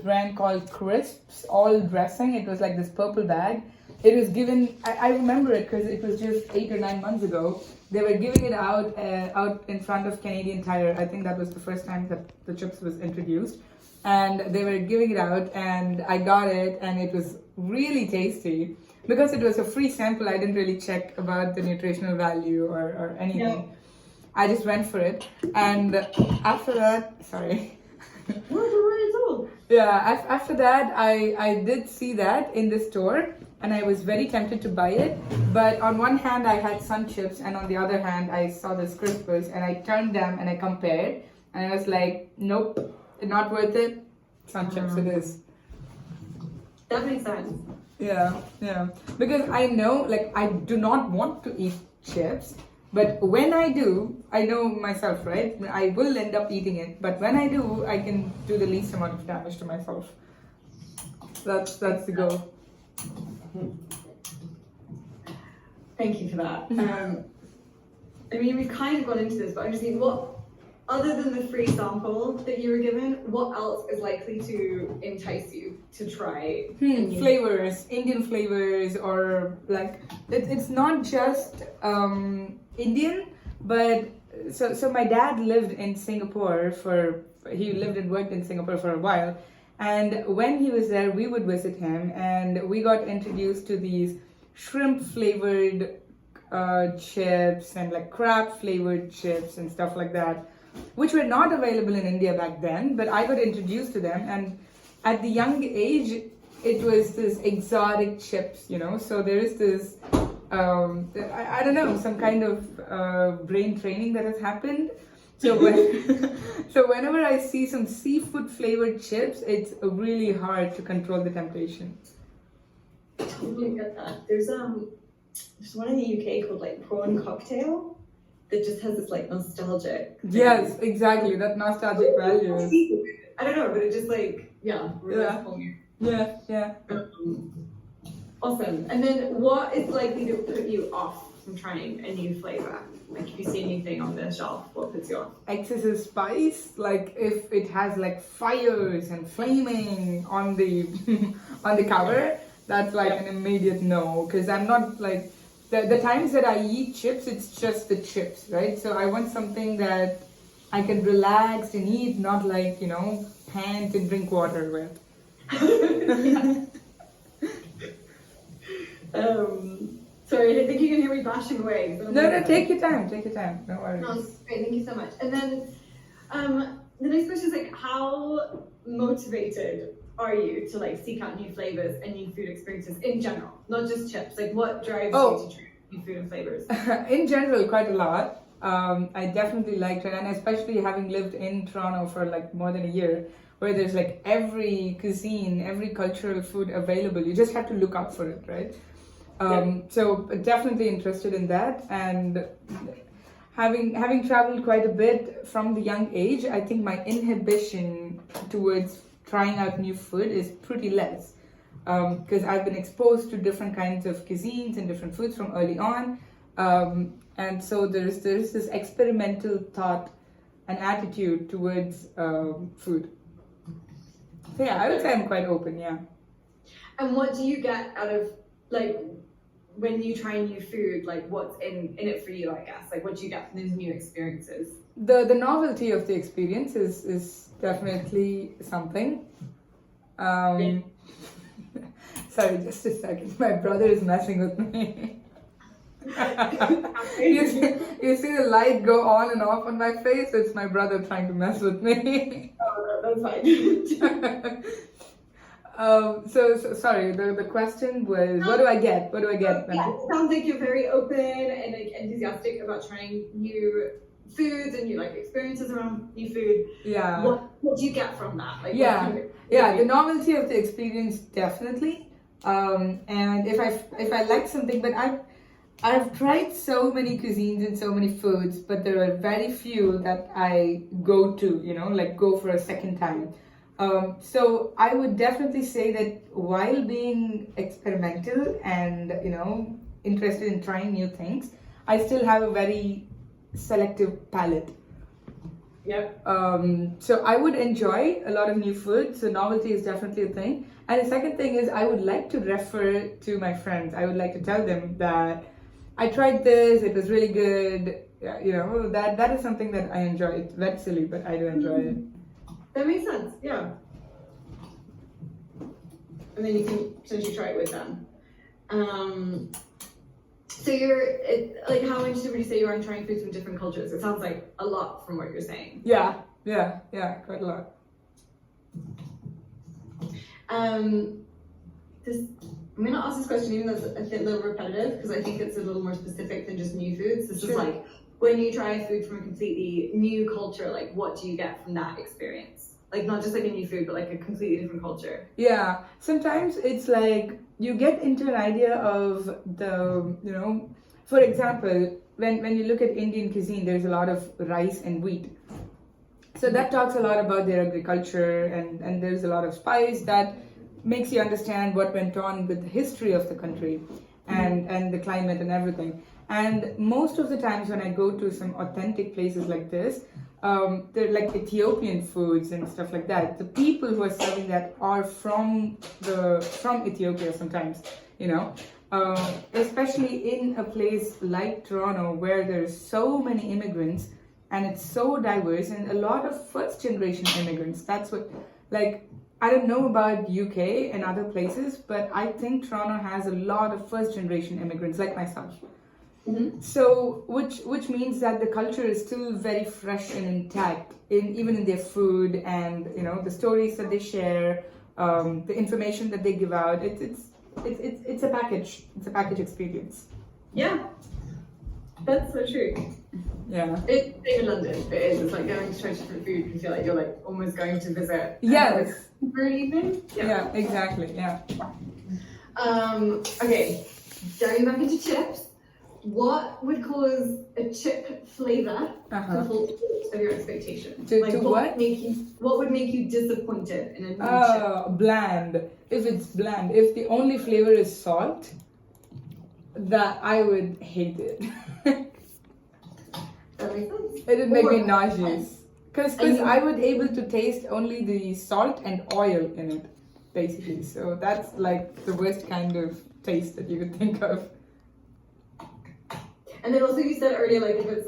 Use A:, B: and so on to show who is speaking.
A: brand called Crisps, all dressing. It was like this purple bag. It was given, I remember it because it was just 8 or 9 months ago. They were giving it out in front of Canadian Tire. I think that was the first time that the chips was introduced. And they were giving it out, and I got it, and it was really tasty. Because it was a free sample, I didn't really check about the nutritional value or anything. Yeah. I just went for it. And after that, sorry. Yeah, after that, I did see that in the store, and I was very tempted to buy it. But on one hand, I had Sun Chips, and on the other hand, I saw the Crispers, and I turned them and I compared, and I was like, nope, not worth it. Sun Chips it is.
B: That makes sense.
A: Yeah. Because I know, like, I do not want to eat chips, but when I do, I know myself, right? I will end up eating it, but when I do, I can do the least amount of damage to myself. That's the goal.
B: Thank you for that. I mean, we've kind of gone into this, but I'm just thinking, what, other than the free sample that you were given, what else is likely to entice you to try?
A: Flavors, Indian flavors, or like, it's not just Indian, but so my dad lived in Singapore he lived and worked in Singapore for a while. And when he was there, we would visit him, and we got introduced to these shrimp flavored chips and like crab flavored chips and stuff like that, which were not available in India back then, but I got introduced to them. And at the young age, it was this exotic chips, so there is this, I don't know, some kind of brain training that has happened. So whenever I see some seafood flavored chips, it's really hard to control the temptation.
B: I totally get that. There's one in the UK called like prawn cocktail that just has this like nostalgic.
A: Yes, exactly, that nostalgic value.
B: I don't know, but it just like, really
A: Yeah.
B: Awesome. And then what is likely to put you off from trying a new flavor? Like if you see anything on the shelf, what puts you off?
A: Excessive spice, like if it has like fires and flaming on the on the cover, that's like an immediate no. Because I'm not like the times that I eat chips, it's just the chips, right? So I want something that I can relax and eat, not like pant and drink water with.
B: Sorry, I think you can hear me bashing away.
A: No, take your time. No worries.
B: No, great, thank you so much. And then the next question is like, how motivated are you to like seek out new flavors and new food experiences in general, not just chips? Like, what drives you to try new food and flavors?
A: In general, quite a lot. I definitely like it, and especially having lived in Toronto for like more than a year, where there's like every cuisine, every cultural food available. You just have to look up for it, right? So definitely interested in that, and having traveled quite a bit from the young age, I think my inhibition towards trying out new food is pretty less, because I've been exposed to different kinds of cuisines and different foods from early on, and so there's this experimental thought and attitude towards food. So yeah, I would say I'm quite open. Yeah.
B: And what do you get out of like when you try new food? Like, what's in it for you? I guess like what do you get from those new experiences?
A: The novelty of the experience is definitely something. Sorry, just a second. My brother is messing with me. you see the light go on and off on my face? It's my brother trying to mess with me.
B: Oh, that's fine.
A: So sorry, the question was, what do I get?
B: Yeah, it sounds like you're very open and like enthusiastic about trying new foods and new like experiences around new food.
A: Yeah.
B: What do you get from that? Like,
A: the novelty of the experience, definitely. And if I like something, but I've tried so many cuisines and so many foods, but there are very few that I go to, like go for a second time. So I would definitely say that while being experimental and, interested in trying new things, I still have a very selective palate.
B: Yep.
A: So I would enjoy a lot of new food. So novelty is definitely a thing. And the second thing is I would like to refer to my friends. I would like to tell them that I tried this. It was really good. Yeah, you know, that is something that I enjoy. It's very silly, but I do enjoy it.
B: That makes sense. Yeah. And then you can potentially try it with them. So like, how interested would you say you are in trying foods from different cultures? It sounds like a lot from what you're saying.
A: Yeah, quite a lot.
B: I'm gonna ask this question, even though it's a little repetitive, because I think it's a little more specific than just new foods. This is like, when you try a food from a completely new culture, like, what do you get from that experience? Like, not just like a new food, but like a completely different culture.
A: Yeah, sometimes it's like you get into an idea of the, you know, for example, when you look at Indian cuisine, there's a lot of rice and wheat. So that talks a lot about their agriculture, and there's a lot of spice that makes you understand what went on with the history of the country and the climate and everything. And most of the times when I go to some authentic places like this, they're like Ethiopian foods and stuff like that. The people who are serving that are from Ethiopia sometimes, you know. Especially in a place like Toronto where there's so many immigrants and it's so diverse and a lot of first generation immigrants. That's what, like, I don't know about UK and other places, but I think Toronto has a lot of first generation immigrants like myself. So, which means that the culture is still very fresh and intact, even in their food and, you know, the stories that they share, the information that they give out. It's a package. It's a package experience.
B: Yeah, that's so true.
A: Yeah.
B: It's in London. It is. It's like going to try different food. You feel like you're like almost going to visit.
A: Yes.
B: For an evening.
A: Yeah. Exactly. Yeah.
B: Okay. Diving back into chips. What would cause a chip flavor to fall short of your expectation?
A: To
B: what? What would make you disappointed in a new chip?
A: Bland. If it's bland, if the only flavor is salt, that I would hate it.
B: That makes sense.
A: It would make me nauseous. Because I would able to taste only the salt and oil in it, basically. So that's like the worst kind of taste that you could think of.
B: And then also you said earlier, like, if it's